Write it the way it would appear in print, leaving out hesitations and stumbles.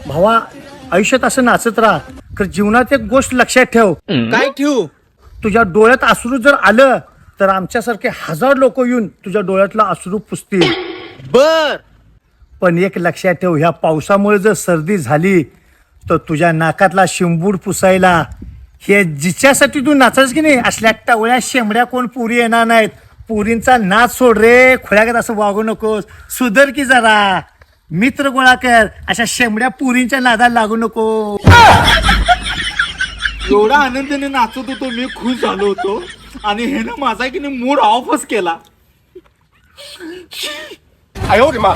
भावा, आयुष्यात असं नाचत राहा, तर जीवनात एक गोष्ट लक्षात ठेव. काय ठेवू? तुझ्या डोळ्यात अश्रू जर आलं तर आमच्यासारखे 1000 लोक येऊन तुझ्या डोळ्यातला अश्रू पुसतील. बर. पण एक लक्षात ठेव, ह्या पावसामुळे जर सर्दी झाली तर तुझ्या नाकातला शिंबूड पुसायला हे जिच्यासाठी तू नाचास की नाही, असल्या टवळ्या शेंबड्या कोण पुरी येणार नाहीत. पुरींचा नाच सोड रे, खुळ्यागत असं वागू नकोस, सुधर की जरा. मित्र गोळा कर, अशा शेंबड्या पुरींच्या नादाला लागू नको. एवढा आनंदाने नाचत होतो मी, खुश झालो होतो आणि हे ना माझा की नाही मूड ऑफच केला. 哎呦我的妈！